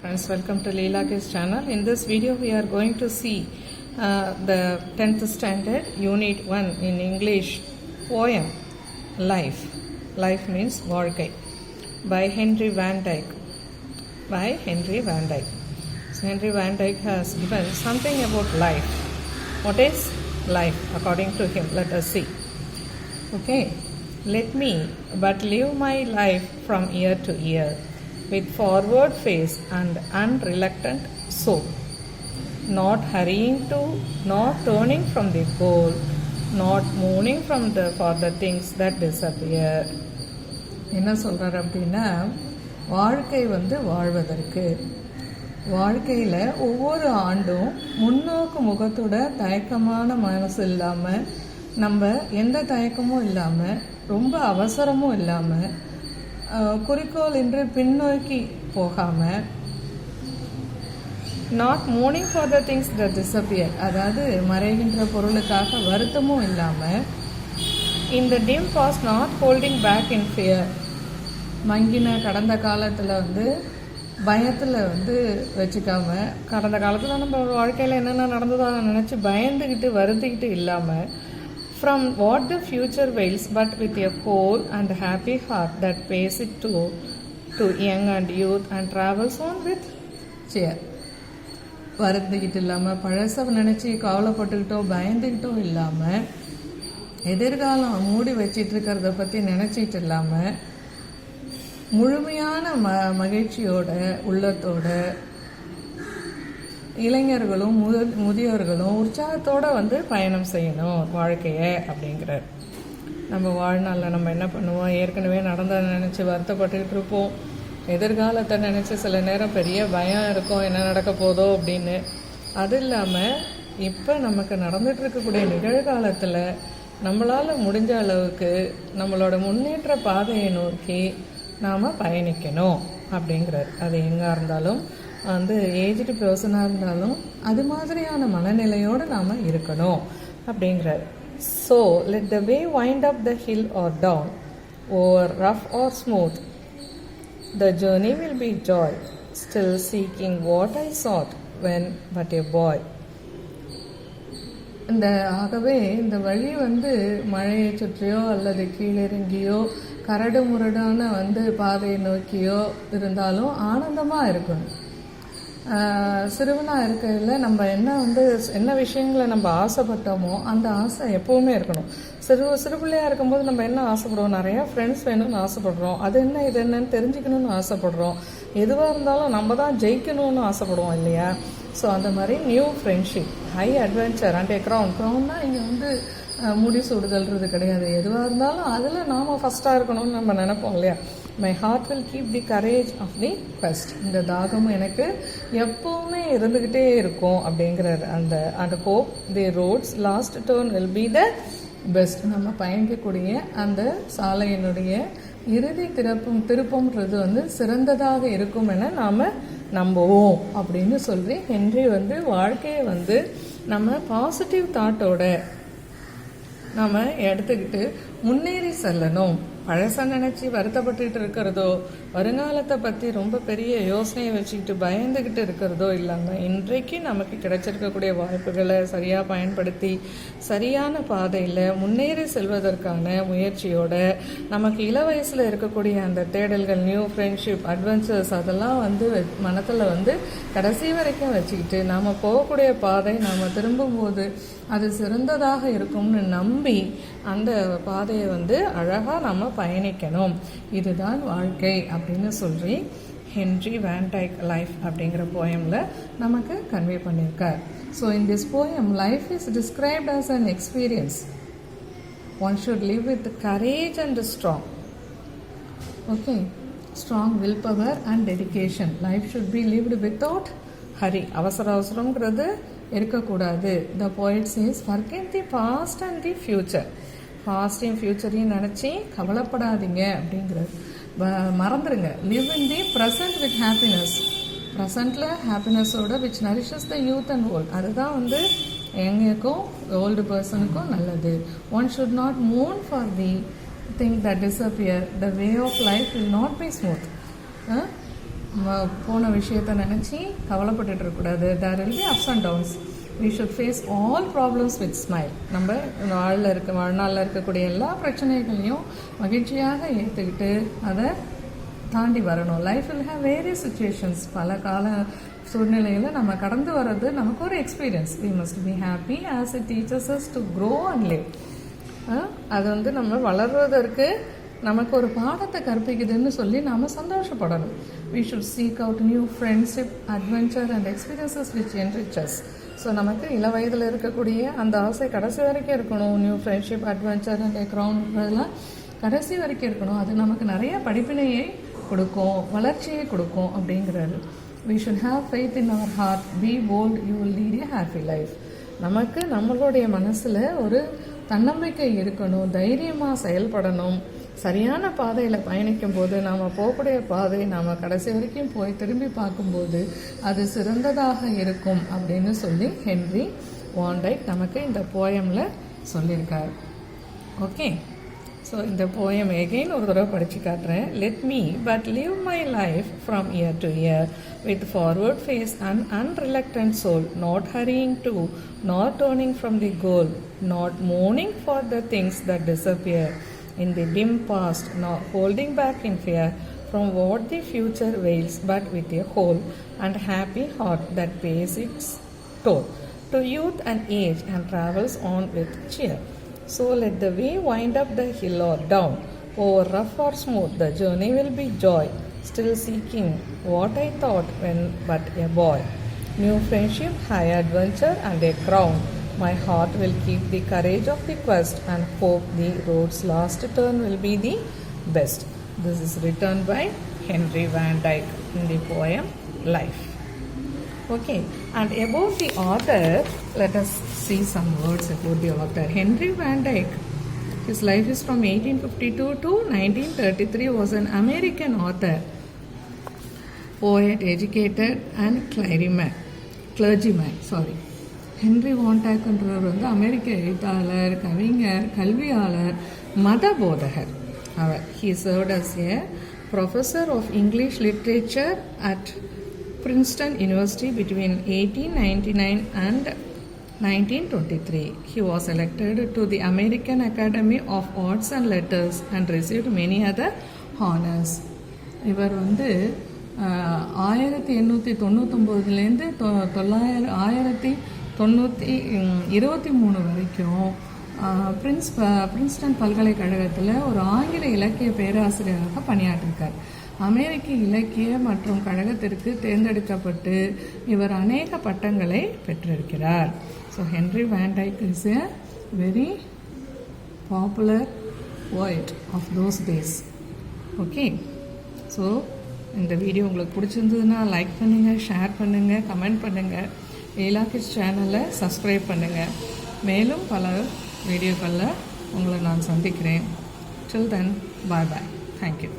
Friends, welcome to Leela K's channel. In this video we are going to see the 10th standard unit 1 in English poem Life. Life means வாழ்க்கை by Henry Van Dyke. So Henry Van Dyke has given something about life. What is life according to him? Let us see. Okay, let me but live my life from year to year with forward face and unreluctant soul, not hurrying to, not turning from the goal, not mooning for the things that disappear. என்ன சொல்கிறார் அப்படின்னா, வாழ்க்கை வாழ்வதற்கு, வாழ்க்கையில் ஒவ்வொரு ஆண்டும் முன்னோக்கு முகத்தோட தயக்கமான மனசு இல்லாமல், நம்ம எந்த தயக்கமும் இல்லாமல், ரொம்ப அவசரமும் இல்லாமல், குறிக்கோள் என்று பின்னோக்கி போகாமல், not mourning for the things that disappear, அதாவது மறைகின்ற பொருளுக்காக வருத்தமும் இல்லாமல், இந்த dim past not holding back in fear, மங்கின கடந்த காலத்தில் பயத்தில் வச்சுக்காம, கடந்த காலத்தில் நம்ம வாழ்க்கையில் என்னென்ன நடந்ததோ அதை நினச்சி பயந்துக்கிட்டு வருத்திக்கிட்டு இல்லாமல், from what the future wails, but with a whole and happy heart that pays it to young and youth and travels on with cheer. வருத்திக்கிட்டு இல்லாமல், பழசை நினச்சி கவலைப்பட்டுக்கிட்டோ பயந்துக்கிட்டோ இல்லாமல், எதிர்காலம் மூடி வச்சிட்டு இருக்கிறத பற்றி நினச்சிட்டு இல்லாமல், முழுமையான மகிழ்ச்சியோட உள்ளத்தோட இளைஞர்களும் முதியோர்களும் உற்சாகத்தோடு பயணம் செய்யணும் வாழ்க்கையை அப்படிங்கிறார். நம்ம வாழ்நாளில் நம்ம என்ன பண்ணுவோம், ஏற்கனவே நடந்ததை நினச்சி வருத்தப்பட்டுக்கிட்டு இருப்போம், எதிர்காலத்தை நினச்சி சில நேரம் பெரிய பயம் இருக்கும், என்ன நடக்க போதோ அப்படின்னு. அது இல்லாமல் இப்போ நமக்கு நடந்துட்டு இருக்கக்கூடிய நிகழ்காலத்தில் நம்மளால் முடிஞ்ச அளவுக்கு நம்மளோட முன்னேற்ற பாதையை நோக்கி நாம் பயணிக்கணும் அப்படிங்கிறார். அது எங்கே இருந்தாலும், ஏஜ்டு பர்சனாக இருந்தாலும் அது மாதிரியான மனநிலையோடு நாம் இருக்கணும் அப்படிங்கிறார். So let the way wind up the hill or down, over rough or smooth, the journey will be joy, still seeking what I sought when but a boy. ஆகவே இந்த வழி மழையை சுற்றியோ அல்லது கீழிறங்கியோ கரடு முரடான பாதையை நோக்கியோ இருந்தாலும் ஆனந்தமாக இருக்கணும். சிறுவனாக இருக்கையில் நம்ம என்ன விஷயங்களை நம்ம ஆசைப்பட்டோமோ அந்த ஆசை எப்போவுமே இருக்கணும். சிறு பிள்ளையாக இருக்கும்போது நம்ம என்ன ஆசைப்படுவோம், நிறையா ஃப்ரெண்ட்ஸ் வேணும்னு ஆசைப்படுறோம், அது என்ன இது என்னன்னு தெரிஞ்சுக்கணும்னு ஆசைப்படுறோம், எதுவாக இருந்தாலும் நம்ம தான் ஜெயிக்கணும்னு ஆசைப்படுவோம் இல்லையா? ஸோ அந்த மாதிரி new friendship, high adventure and a க்ரௌன்னா இங்கே முடி சூடுதல்றது கிடையாது. எதுவாக இருந்தாலும் அதில் நாம் ஃபஸ்ட்டாக இருக்கணும்னு நம்ம நினைப்போம் இல்லையா? My heart will keep the courage of the first, இந்த தாகம் எனக்கு எப்போவுமே இருந்துக்கிட்டே இருக்கும் அப்படிங்கிறார். அந்த hope the road's last turn will be the best. நம்ம பயணிக்கக்கூடிய அந்த சாலையினுடைய இறுதி திருப்பம்ன்றது சிறந்ததாக இருக்கும் என நாம் நம்புவோம் அப்படின்னு சொல்லி ஹென்றி வாழ்க்கையை நம்ம பாசிட்டிவ் தாட்டோட நம்ம எடுத்துக்கிட்டு முன்னேறி செல்லணும். பழசை நினச்சி வருத்தப்பட்டுக்கிட்டு இருக்கிறதோ, வருங்காலத்தை பற்றி ரொம்ப பெரிய யோசனையை வச்சுக்கிட்டு பயந்துக்கிட்டு இருக்கிறதோ இல்லாமல், இன்றைக்கு நமக்கு கிடைச்சிருக்கக்கூடிய வாய்ப்புகளை சரியாக பயன்படுத்தி சரியான பாதையில் முன்னேறி செல்வதற்கான முயற்சியோட, நமக்கு இள வயசில் இருக்கக்கூடிய அந்த தேடல்கள், நியூ ஃப்ரெண்ட்ஷிப், அட்வென்ச்சர்ஸ் அதெல்லாம் மனத்தில் கடைசி வரைக்கும் வச்சுக்கிட்டு நாம் போகக்கூடிய பாதை நாம் திரும்பும்போது அது சிறந்ததாக இருக்கும்னு நம்பி அந்த பாதையை அழகாக நம்ம பயணிக்கணும். இதுதான் வாழ்க்கை அப்படின்னு சொல்லி ஹென்றி வேன் டைக் லைஃப் அப்படிங்கிற போயமில் நமக்கு கன்வே பண்ணியிருக்கார். So in this poem life is described as an experience. One should live with courage and strong. Okay, strong will power and dedication. Life should be lived without hurry. அவசரங்கிறது இருக்கக்கூடாது. The poet says forget the past and the future. பாஸ்டையும் ஃபியூச்சரையும் நினச்சி கவலைப்படாதீங்க அப்படிங்கிறது, மறந்துடுங்க. Live in the present with happiness. ப்ரெசண்ட்டில் ஹாப்பினஸோட which nourishes the youth and old. அதுதான் யங்குக்கும் ஓல்டு பர்சனுக்கும் நல்லது. ஒன் ஷுட் நாட் மூன் for the thing that disappear. The way of life will not be smooth. போன விஷயத்தை நினச்சி கவலைப்பட்டுட்டு இருக்கக்கூடாது. There will be ups and downs. we should face all problems with smile. நம்ம வாழ்நாளில் இருக்கக்கூடிய எல்லா பிரச்சனைகளையும் மகிழ்ச்சியாக ஏற்றுக்கிட்டு அதை தாண்டி வரணும். Life will have various situations. பல கால சூழ்நிலையில் நம்ம கடந்து வர்றது நமக்கு ஒரு experience. we must be happy as it teaches us to grow and live. அது நம்ம வளர்வதற்கு நமக்கு ஒரு பாடத்தை கற்பிக்குதுன்னு சொல்லி நாம் சந்தோஷப்படணும். we should seek out new friendship, adventure and experiences which enrich us. So நமக்கு இள வயதில் இருக்கக்கூடிய அந்த ஆசை கடைசி வரைக்கும் இருக்கணும். New friendship, adventure and crown இதெல்லாம் கடைசி வரைக்கும் இருக்கணும். அது நமக்கு நிறைய படிப்பினையை கொடுக்கும், வளர்ச்சியை கொடுக்கும் அப்படிங்கிறாரு. we should have faith in our heart, be bold, you will lead a happy life. நமக்கு நம்மளுடைய மனசில் ஒரு தன்னம்பிக்கை இருக்கணும், தைரியமாக செயல்படணும். சரியான பாதையில் பயணிக்கும் போது நாம் போகக்கூடிய பாதை நாம் கடைசி வரைக்கும் போய் திரும்பி பார்க்கும்போது அது சிறந்ததாக இருக்கும் அப்படின்னு சொல்லி ஹென்றி வான் டைக் நமக்கு இந்த போயமில் சொல்லியிருக்கார். ஓகே, ஸோ இந்த போயம் எகெயின் ஒரு தடவை படித்து காட்டுறேன். Let me but live my life from year to year with forward face and unreluctant soul, not hurrying to, not turning from the goal, not mourning for the things that disappear in the dim past, not holding back in fear from what the future veils, but with a whole and happy heart that pays its toll to youth and age and travels on with cheer. So let the way wind up the hill or down, over rough or smooth, the journey will be joy, still seeking what I thought when but a boy. New friendship, high adventure and a crown. My heart will keep the courage of the quest and hope the road's last turn will be the best. This is written by Henry Van Dyke in the poem Life. Okay, and about the author, let us see some words about the author. Henry Van Dyke, his life is from 1852 to 1933, was an American author, poet, educator and clergyman. Henry வான்டாக்ன்றவர் அமெரிக்க எழுத்தாளர், கவிஞர், கல்வியாளர், மத போதகர். அவர் he served as a professor of English literature at Princeton University between 1899 and 1923. He was elected to the American Academy of Arts and Letters and received many other honors. இவர் 1899லேருந்து 1923 வரைக்கும் Princeton பல்கலைக்கழகத்தில் ஒரு ஆங்கில இலக்கிய பேராசிரியராக பணியாற்றிருக்கார். அமெரிக்க இலக்கிய மற்றும் கழகத்திற்கு தேர்ந்தெடுக்கப்பட்டு இவர் அநேக பட்டங்களை பெற்றிருக்கிறார். So Henry van Dyke is a very popular poet of those days. Okay, so இந்த வீடியோ உங்களுக்கு பிடிச்சிருந்ததுன்னா லைக் பண்ணுங்கள், ஷேர் பண்ணுங்கள், கமெண்ட் பண்ணுங்கள். லீலா கிட்ஸ் சேனலை சப்ஸ்கிரைப் பண்ணுங்கள். மேலும் பல வீடியோக்களில் உங்களை நான் சந்திக்கிறேன். Till then, bye bye. Thank you.